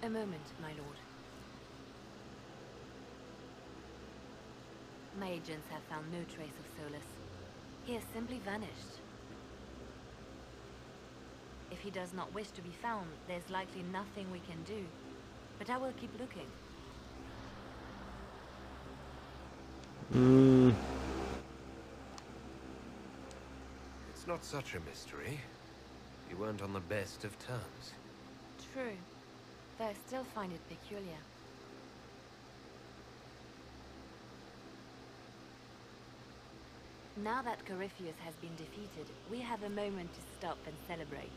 A moment, my lord. My agents have found no trace of Solus. He has simply vanished. If he does not wish to be found, there's likely nothing we can do. But I will keep looking. It's not such a mystery. You weren't on the best of terms. True, though I still find it peculiar. Now that Corypheus has been defeated, we have a moment to stop and celebrate.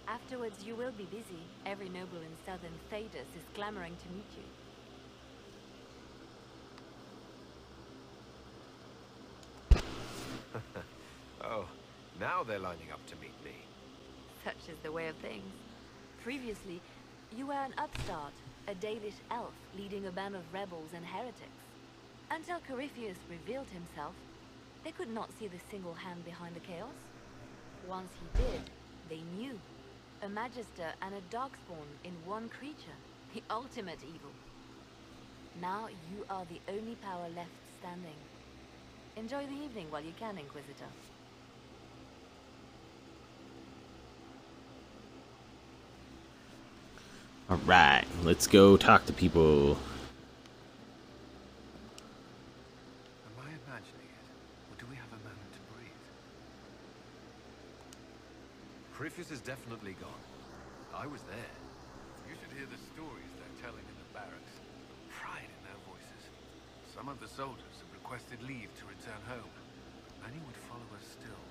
Afterwards, you will be busy. Every noble in southern Thedas is clamoring to meet you. Oh, now they're lining up to meet me. Such is the way of things. Previously, you were an upstart, a Dalish elf leading a band of rebels and heretics. Until Corypheus revealed himself, they could not see the single hand behind the chaos. Once he did, they knew. A Magister and a Darkspawn in one creature. The ultimate evil. Now you are the only power left standing. Enjoy the evening while you can, Inquisitor. Alright, let's go talk to people. Am I imagining it? Or do we have a moment to breathe? Corypheus is definitely gone. I was there. You should hear the stories they're telling in the barracks. Pride in their voices. Some of the soldiers have requested leave to return home. Many would follow us still.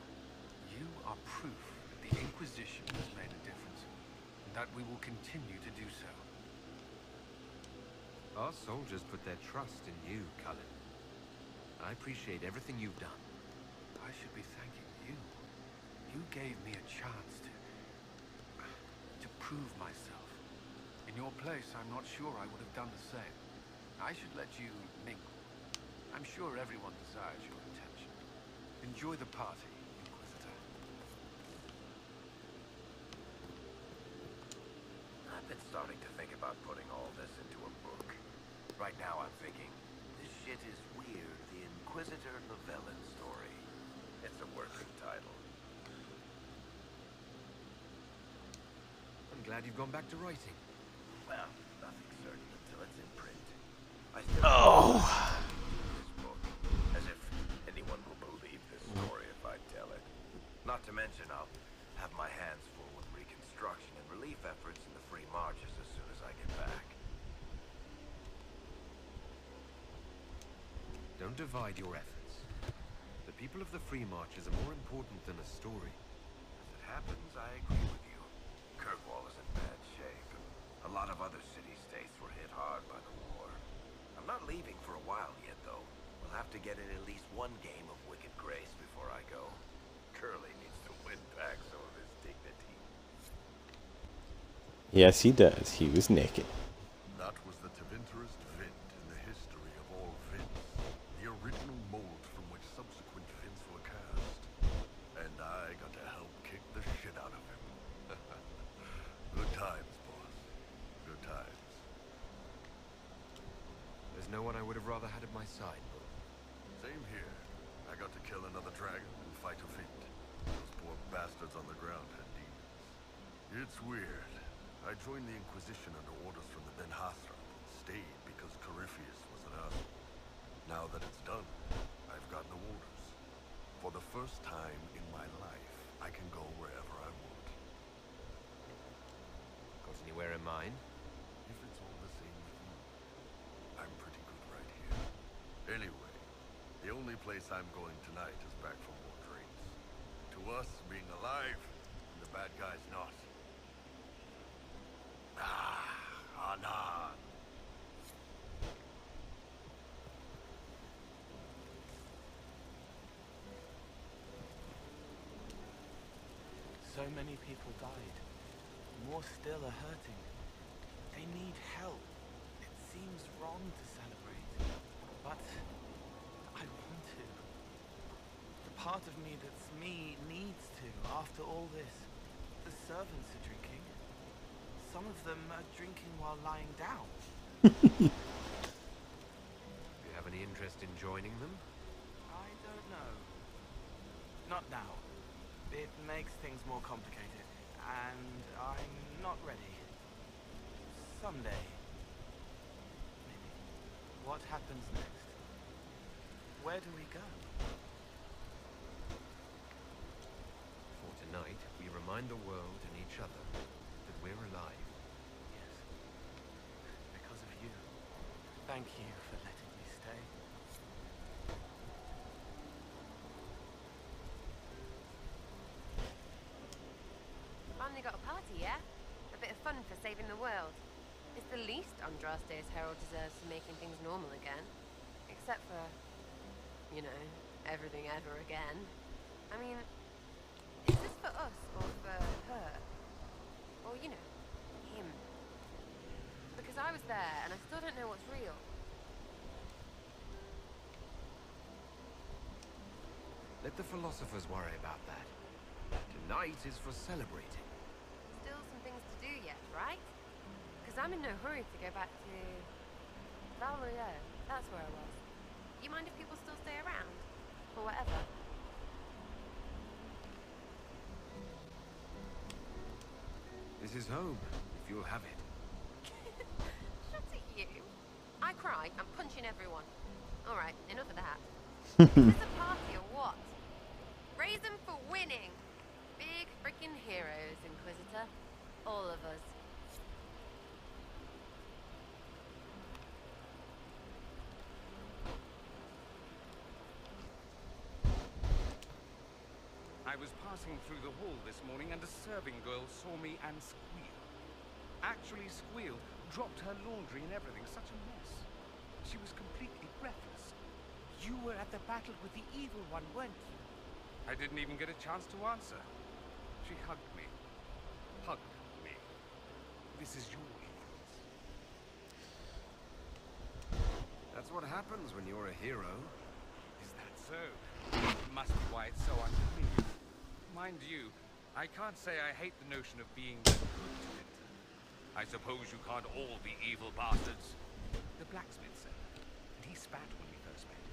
You are proof that the Inquisition has made a difference, and that we will continue to do so. Our soldiers put their trust in you, Cullen. I appreciate everything you've done. I should be thanking you. You gave me a chance to prove myself. In your place, I'm not sure I would have done the same. I should let you mingle. I'm sure everyone desires your attention. Enjoy the party, Inquisitor. I've been starting to think about putting all this into a book. Right now I'm thinking, this shit is weird, the Inquisitor Llewellyn story. It's a working title. I'm glad you've gone back to writing. Well, nothing's certain until it's in print. I still this book, as if anyone will believe this story if I tell it. Not to mention I'll have my hands full with reconstruction and relief efforts in the Free Marches as soon as I get back. Don't divide your efforts. The people of the Free Marches are more important than a story. As it happens, I agree with you. Kirkwall is in bad shape. A lot of other city-states were hit hard by the war. I'm not leaving for a while yet, though. We'll have to get in at least one game of Wicked Grace before I go. Curly needs to win back some of his dignity. Yes, he does. He was naked. That was the Tevinterest Vint in the history of all Vints. The original mold from which subsequent Vints were cast. And I got to help kick the shit out of him. Good times, boss. Good times. There's no one I would have rather had at my side. Same here. I got to kill another dragon and fight a Vint. Those poor bastards on the ground had demons. It's weird. I joined the Inquisition under orders from the Ben Hathra and stayed because Corypheus was an asshole. Now that it's done, I've got no orders. For the first time in my life, I can go wherever I want. Got anywhere in mind? If it's all the same with you, I'm pretty good right here. Anyway, the only place I'm going tonight is back for more drinks. To us, being alive, and the bad guys not. Anan. So many people died. More still are hurting. They need help. It seems wrong to celebrate, but I want to. The part of me that's me needs to, after all this. The servants are drinking. some of them are drinking while lying down. Do you have any interest in joining them? I don't know. Not now. It makes things more complicated, and I'm not ready. Someday. Maybe. What happens next? Where do we go? For tonight, we remind the world and each other that we're alive. Yes. Because of you. Thank you for letting me stay. Finally got a party, yeah? A bit of fun for saving the world. It's the least Andraste's herald deserves for making things normal again. Except for, you know, everything ever again. I mean, is this for us or for her? Or, you know, him? Because I was there and I still don't know what's real. Let the philosophers worry about that. Tonight is for celebrating. Still some things to do yet, right? Because I'm in no hurry to go back to Valrio. That's where I was. You mind if people still stay around? Or whatever? This is home, if you'll have it. Shut it, you. I cry, I'm punching everyone. Alright, enough of that. Is this a party or what? Raise them for winning! Big freaking heroes, Inquisitor. All of us. I was passing through the hall this morning and a serving girl saw me and squealed. Actually squealed, dropped her laundry and everything, such a mess. She was completely breathless. You were at the battle with the evil one, weren't you? I didn't even get a chance to answer. She hugged me. Hugged me. This is your influence. That's what happens when you're a hero. Is that so? Must be why it's so unfamiliar. Mind you, I can't say I hate the notion of being good to it. I suppose you can't all be evil bastards. The blacksmith said that, and he spat when we first met.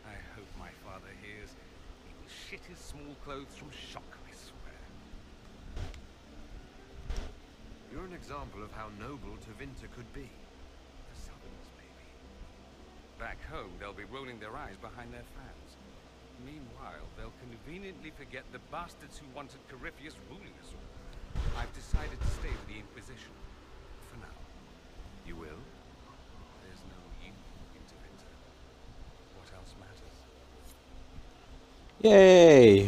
I hope my father hears. He will shit his small clothes from shock, I swear. You're an example of how noble Tevinter could be. The Southerners, maybe. Back home, they'll be rolling their eyes behind their fans. Meanwhile, they'll conveniently forget the bastards who wanted Corypheus ruling us all. I've decided to stay with the Inquisition. For now. You will? There's no you in Tevinter. What else matters? Yay!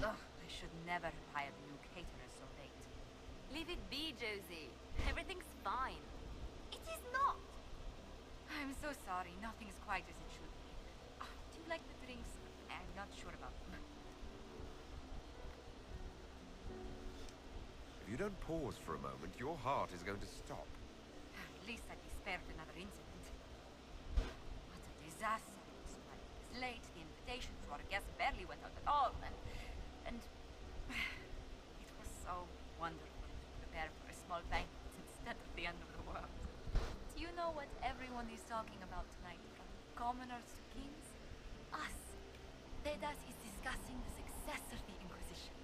Ugh, I should never have hired a new caterer so late. Leave it be, Josie. Everything's fine. It is not. I'm so sorry. Nothing's quite as it should be. Do you like the drinks? I'm not sure about them. If you don't pause for a moment, your heart is going to stop. At least I'd be spared another incident. What a disaster it was. It was late. The invitation to our guests barely went out at all. And it was so wonderful to prepare for a small banquet instead of the end of the world. Do you know what everyone is talking about tonight, from commoners to kings? Us. Dedas is discussing the success of the Inquisition.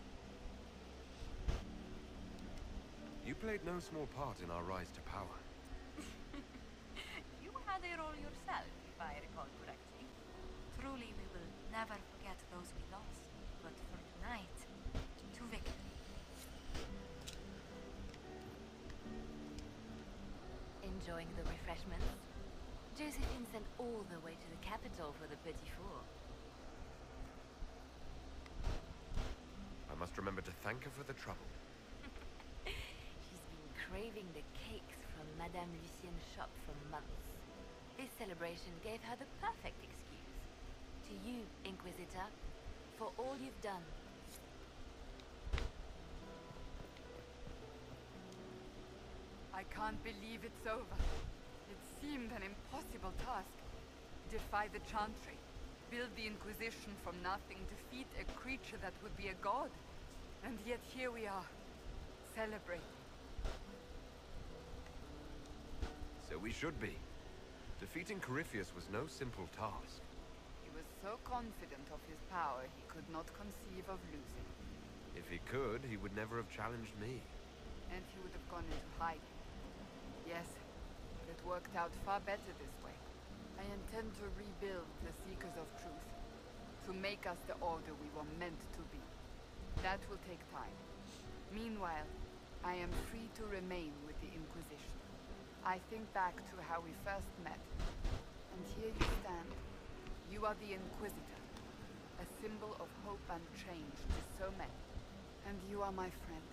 You played no small part in our rise to power. You had a role yourself, if I recall correctly. Truly, we will never forget those we lost. But for tonight, to victory. Enjoying the refreshments? Josephine sent all the way to the capital for the petit four. I must remember to thank her for the trouble. She's been craving the cakes from Madame Lucien's shop for months. This celebration gave her the perfect excuse. To you, Inquisitor, for all you've done. I can't believe it's over. It seemed an impossible task. Defy the Chantry. build the Inquisition from nothing, defeat a creature that would be a god. And yet here we are, celebrating. So we should be. Defeating Corypheus was no simple task. He was so confident of his power, he could not conceive of losing. If he could, he would never have challenged me. And he would have gone into hiding. Yes, but it worked out far better this way. I intend to rebuild the Seekers of Truth, to make us the order we were meant to be. That will take time. Meanwhile, I am free to remain with the Inquisition. I think back to how we first met, and here you stand. You are the Inquisitor, a symbol of hope and change to so many. And you are my friend.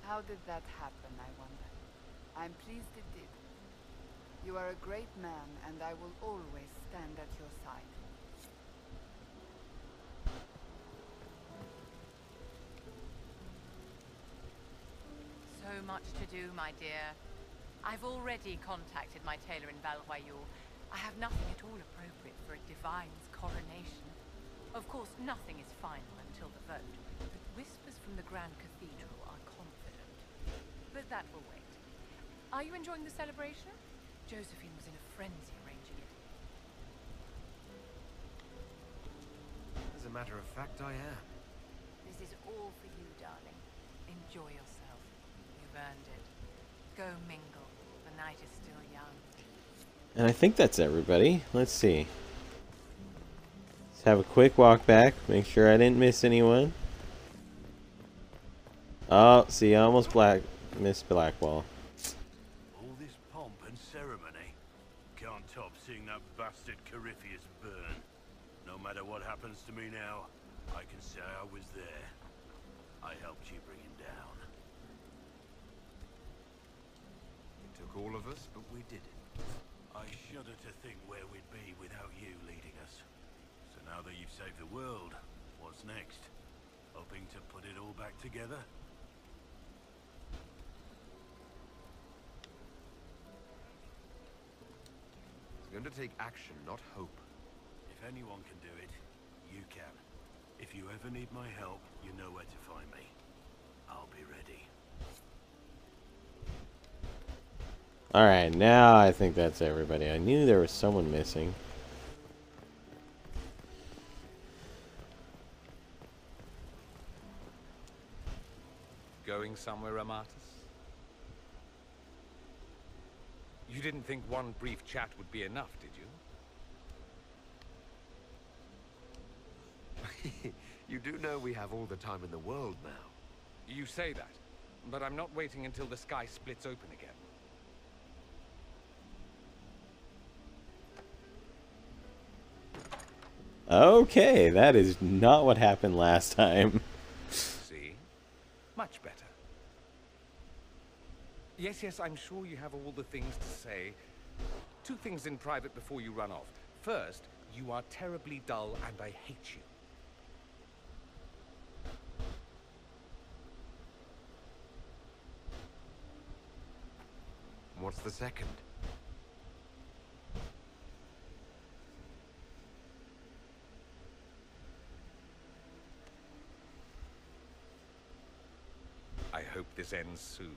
How did that happen, I wonder? I'm pleased it did. You are a great man, and I will always stand at your side. So much to do, my dear. I've already contacted my tailor in Valroyaux. I have nothing at all appropriate for a divine's coronation. Of course, nothing is final until the vote, but whispers from the Grand Cathedral are confident. But that will wait. Are you enjoying the celebration? Josephine was in a frenzy arranging it. As a matter of fact, I am. This is all for you, darling. Enjoy yourself. You've earned it. Go mingle. The night is still young. And I think that's everybody. Let's see. Let's have a quick walk back. Make sure I didn't miss anyone. Oh, see, I almost missed Blackwall. All this pomp and ceremony. Can't top seeing that bastard Corypheus burn. No matter what happens to me now, I can say I was there. I helped you bring him down. It took all of us, but we did it. I shudder to think where we'd be without you leading us. So now that you've saved the world, what's next? Hoping to put it all back together? It's going to take action, not hope. If anyone can do it, you can. If you ever need my help, you know where to find me. I'll be ready. Alright, now I think that's everybody. I knew there was someone missing. Going somewhere, Amatus? You didn't think one brief chat would be enough, did you? You do know we have all the time in the world now. You say that, but I'm not waiting until the sky splits open again. Okay, that is not what happened last time. See? Much better. Yes, I'm sure you have all the things to say. 2 things in private before you run off. First, you are terribly dull and I hate you. What's the second? I hope this ends soon.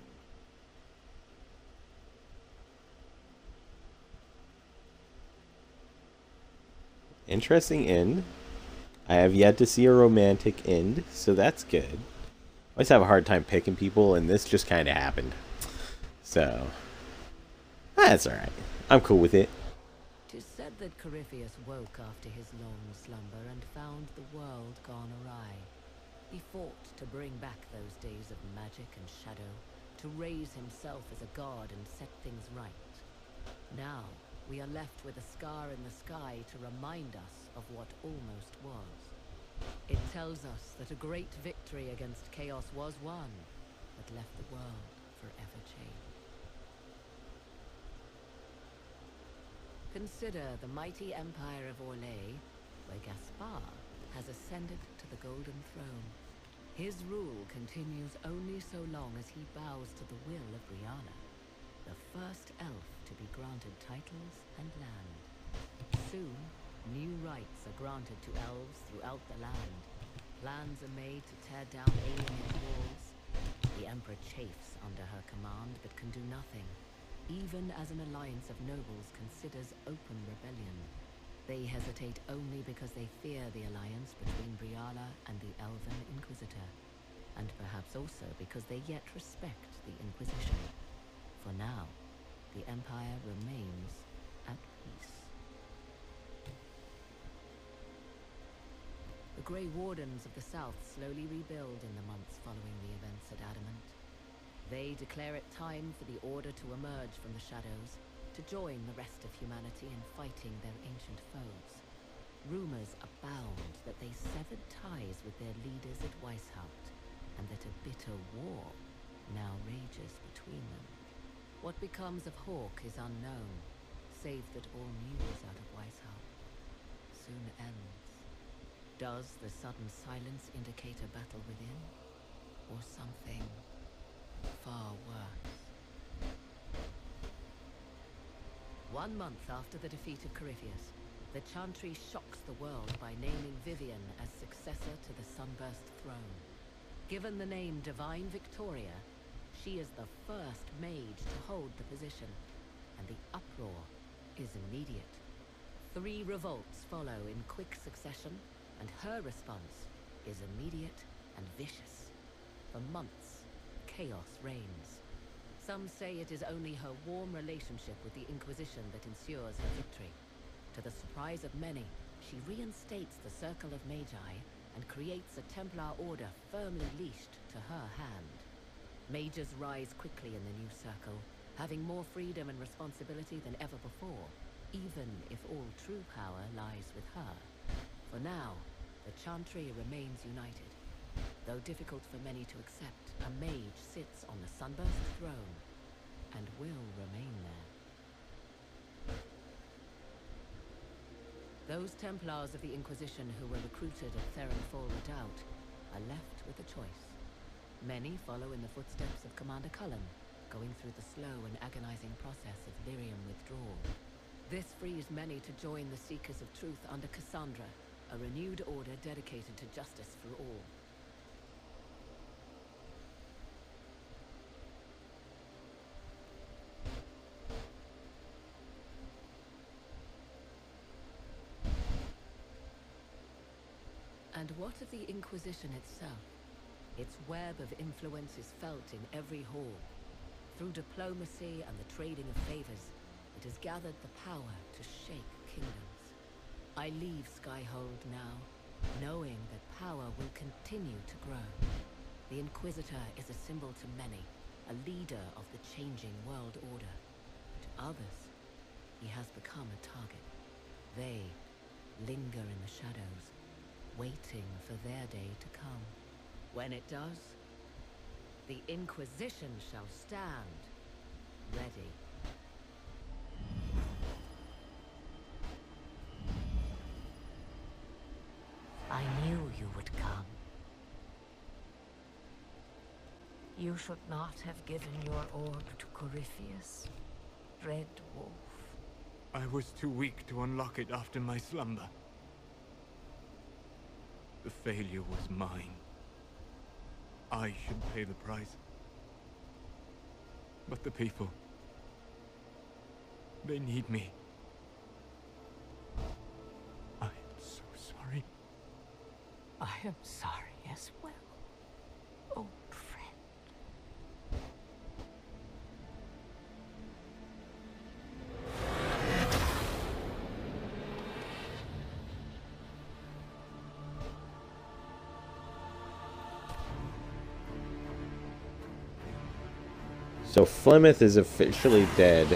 Interesting end. I have yet to see a romantic end, so that's good. I always have a hard time picking people, and this just kind of happened. So, that's alright. I'm cool with it. 'Tis said that Corypheus woke after his long slumber and found the world gone awry. He fought to bring back those days of magic and shadow, to raise himself as a god and set things right. Now, we are left with a scar in the sky to remind us of what almost was. It tells us that a great victory against chaos was won, but left the world forever changed. Consider the mighty empire of Orlais, where Gaspar has ascended to the Golden Throne. His rule continues only so long as he bows to the will of Brianna, the first elf to be granted titles and land. Soon, New rights are granted to elves throughout the land. Plans are made to tear down alien walls. The Emperor chafes under her command, but can do nothing, even as an alliance of nobles considers open rebellion. They hesitate only because they fear the alliance between Briala and the Elven Inquisitor, and perhaps also because they yet respect the Inquisition. For now, the Empire remains at peace. The Grey Wardens of the South slowly rebuild in the months following the events at Adamant. They declare it time for the Order to emerge from the shadows, to join the rest of humanity in fighting their ancient foes. Rumors abound that they severed ties with their leaders at Weishaupt, and that a bitter war now rages between them. What becomes of Hawke is unknown, save that all news out of Weishaupt soon ends. Does the sudden silence indicate a battle within, or something far worse? 1 month after the defeat of Corypheus, the Chantry shocks the world by naming Vivian as successor to the Sunburst throne. Given the name Divine Victoria, she is the first mage to hold the position, and the uproar is immediate. 3 revolts follow in quick succession, and her response is immediate and vicious. For months, chaos reigns. Some say it is only her warm relationship with the Inquisition that ensures her victory. To the surprise of many, she reinstates the Circle of Magi and creates a Templar order firmly leashed to her hand. Mages rise quickly in the new circle, having more freedom and responsibility than ever before, even if all true power lies with her. For now, the Chantry remains united. Though difficult for many to accept, a mage sits on the Sunburst throne, and will remain there. Those Templars of the Inquisition who were recruited at Theronfall Redoubt are left with a choice. Many follow in the footsteps of Commander Cullen, going through the slow and agonizing process of lyrium withdrawal. This frees many to join the Seekers of Truth under Cassandra, a renewed order dedicated to justice for all. And what of the Inquisition itself? Its web of influence is felt in every hall. Through diplomacy and the trading of favors, it has gathered the power to shake kingdoms. I leave Skyhold now, knowing that power will continue to grow. The Inquisitor is a symbol to many, a leader of the changing world order. To others, he has become a target. They linger in the shadows, waiting for their day to come. When it does, the Inquisition shall stand ready. I knew you would come. You should not have given your orb to Corypheus, Red Wolf. I was too weak to unlock it after my slumber. The failure was mine. I should pay the price. But the people, they need me. I am so sorry. I am sorry as well, old friend. So Flemeth is officially dead.